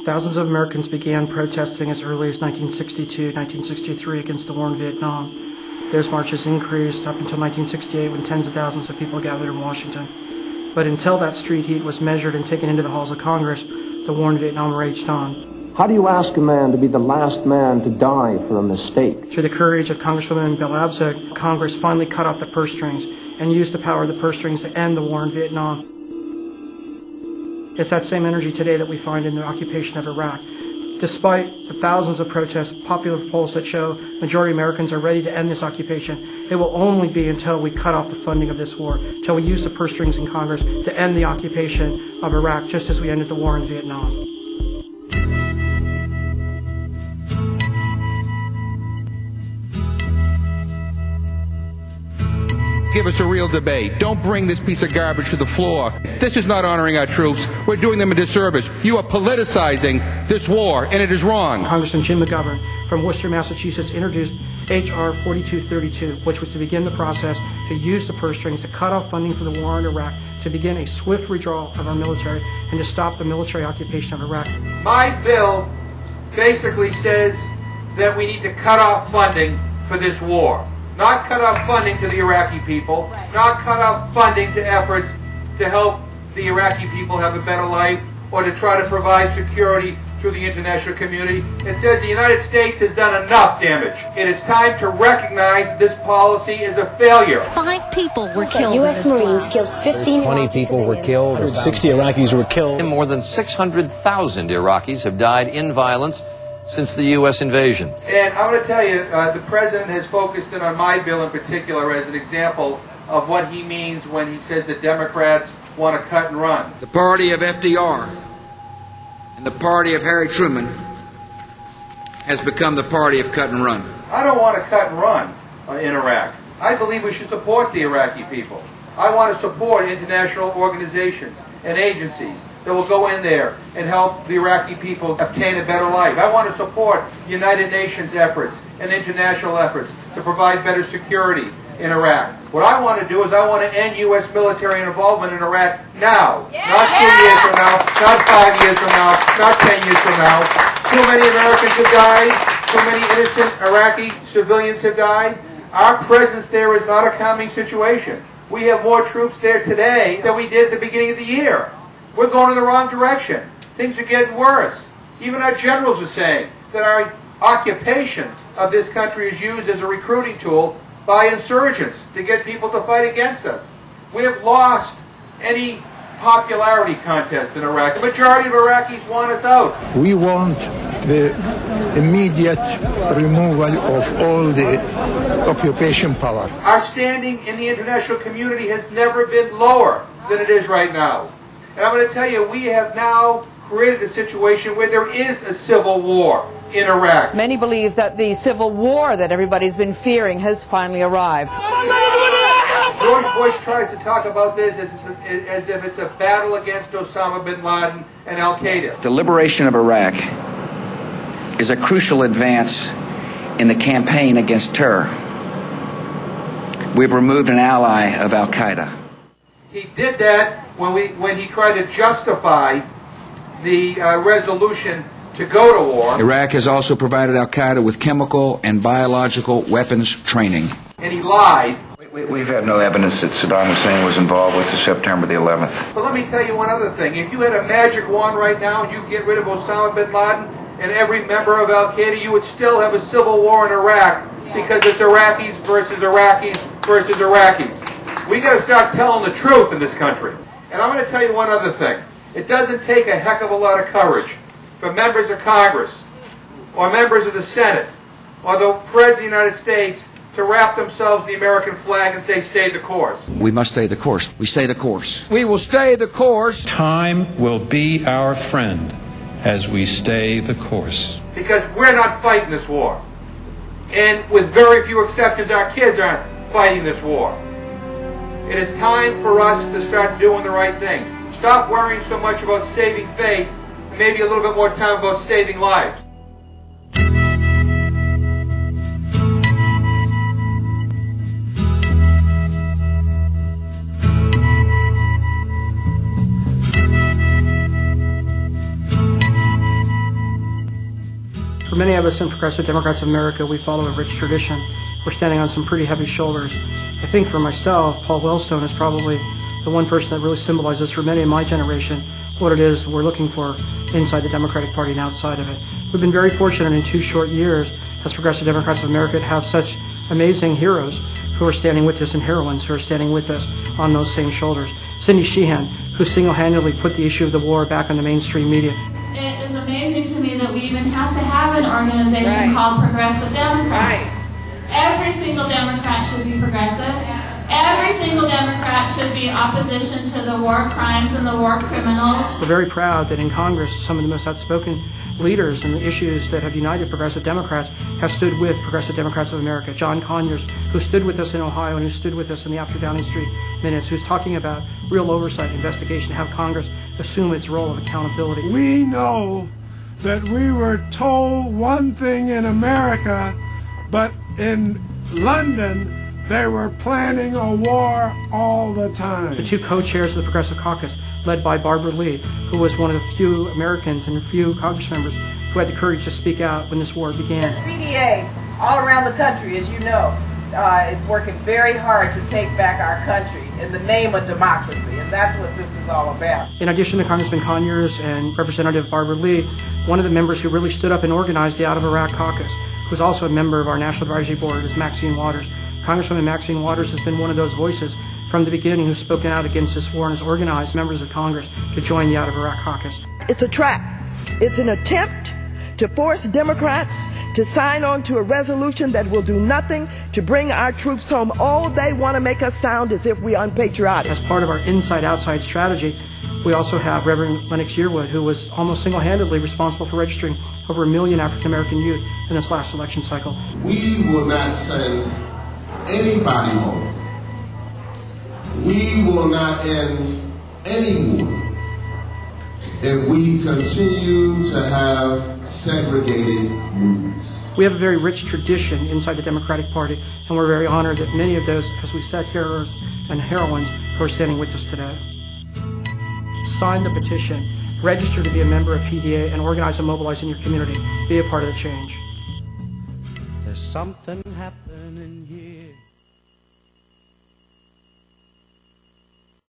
Thousands of Americans began protesting as early as 1962, 1963 against the war in Vietnam. Those marches increased up until 1968 when tens of thousands of people gathered in Washington. But until that street heat was measured and taken into the halls of Congress, the war in Vietnam raged on. How do you ask a man to be the last man to die for a mistake? Through the courage of Congresswoman Belle Abzug, Congress finally cut off the purse strings and used the power of the purse strings to end the war in Vietnam. It's that same energy today that we find in the occupation of Iraq. Despite the thousands of protests, popular polls that show majority of Americans are ready to end this occupation, it will only be until we cut off the funding of this war, until we use the purse strings in Congress to end the occupation of Iraq, just as we ended the war in Vietnam. Give us a real debate. Don't bring this piece of garbage to the floor. This is not honoring our troops. We're doing them a disservice. You are politicizing this war, and it is wrong. Congressman Jim McGovern from Worcester, Massachusetts, introduced H.R. 4232, which was to begin the process to use the purse strings to cut off funding for the war in Iraq, to begin a swift withdrawal of our military, and to stop the military occupation of Iraq. My bill basically says that we need to cut off funding for this war. Not cut off funding to the Iraqi people, not cut off funding to efforts to help the Iraqi people have a better life or to try to provide security through the international community. It says the United States has done enough damage. It is time to recognize this policy is a failure. 5 people were killed. U.S. Marines killed 15 20 people were killed. 160 Iraqis were killed. More than 600,000 Iraqis have died in violence since the U.S. invasion. And I want to tell you, the President has focused in on my bill in particular as an example of what he means when he says that Democrats want to cut and run. The party of FDR and the party of Harry Truman has become the party of cut and run. I don't want to cut and run in Iraq. I believe we should support the Iraqi people. I want to support international organizations and agencies that will go in there and help the Iraqi people obtain a better life. I want to support United Nations efforts and international efforts to provide better security in Iraq. What I want to do is I want to end U.S. military involvement in Iraq now. Not 2 years from now, not 5 years from now, not 10 years from now. Too many Americans have died. Too many innocent Iraqi civilians have died. Our presence there is not a calming situation. We have more troops there today than we did at the beginning of the year. We're going in the wrong direction. Things are getting worse. Even our generals are saying that our occupation of this country is used as a recruiting tool by insurgents to get people to fight against us. We have lost any popularity contest in Iraq. The majority of Iraqis want us out. We want the immediate removal of all the occupation power. Our standing in the international community has never been lower than it is right now. And I'm going to tell you, we have now created a situation where there is a civil war in Iraq. Many believe that the civil war that everybody's been fearing has finally arrived. George Bush tries to talk about this as if it's a battle against Osama bin Laden and Al-Qaeda. The liberation of Iraq is a crucial advance in the campaign against terror. We've removed an ally of Al-Qaeda. He did that when he tried to justify the resolution to go to war. Iraq has also provided Al-Qaeda with chemical and biological weapons training. And he lied. We've had no evidence that Saddam Hussein was involved with the September the 11th. But let me tell you one other thing. If you had a magic wand right now and you get rid of Osama bin Laden and every member of Al-Qaeda, you would still have a civil war in Iraq because it's Iraqis versus Iraqis versus Iraqis. We got to start telling the truth in this country. And I'm going to tell you one other thing. It doesn't take a heck of a lot of courage for members of Congress or members of the Senate or the President of the United States to wrap themselves in the American flag and say, stay the course. We must stay the course. We stay the course. We will stay the course. Time will be our friend as we stay the course. Because we're not fighting this war. And with very few exceptions, our kids aren't fighting this war. It is time for us to start doing the right thing. Stop worrying so much about saving face and maybe a little bit more time about saving lives. For many of us in Progressive Democrats of America, we follow a rich tradition. We're standing on some pretty heavy shoulders. I think for myself, Paul Wellstone is probably the one person that really symbolizes for many in my generation what it is we're looking for inside the Democratic Party and outside of it. We've been very fortunate in 2 short years as Progressive Democrats of America to have such amazing heroes who are standing with us and heroines who are standing with us on those same shoulders. Cindy Sheehan, who single-handedly put the issue of the war back on the mainstream media. It is amazing to me that we even have to have an organization called Progressive Democrats. Every single Democrat should be progressive. Every single Democrat should be opposition to the war crimes and the war criminals. We're very proud that in Congress, some of the most outspoken leaders and the issues that have united Progressive Democrats have stood with Progressive Democrats of America. John Conyers, who stood with us in Ohio and who stood with us in the After Downing Street minutes, who's talking about real oversight investigation, have Congress assume its role of accountability. We know that we were told one thing in America, but in London, they were planning a war all the time. The 2 co-chairs of the Progressive Caucus, led by Barbara Lee, who was one of the few Americans and few Congress members who had the courage to speak out when this war began. The PDA, all around the country, as you know, is working very hard to take back our country in the name of democracy, and that's what this is all about. In addition to Congressman Conyers and Representative Barbara Lee, one of the members who really stood up and organized the Out of Iraq Caucus, who's also a member of our National Advisory Board, is Maxine Waters. Congresswoman Maxine Waters has been one of those voices from the beginning who's spoken out against this war and has organized members of Congress to join the Out of Iraq Caucus. It's a trap. It's an attempt to force Democrats to sign on to a resolution that will do nothing to bring our troops home. All they want to make us sound as if we are unpatriotic. As part of our inside-outside strategy, we also have Reverend Lennox Yearwood, who was almost single-handedly responsible for registering over 1 million African-American youth in this last election cycle. We will not send anybody home. We will not end any war if we continue to have segregated movements. We have a very rich tradition inside the Democratic Party, and we're very honored that many of those, as we said, heroes and heroines who are standing with us today. Sign the petition, register to be a member of PDA, and organize and mobilize in your community. Be a part of the change. There's something happening here.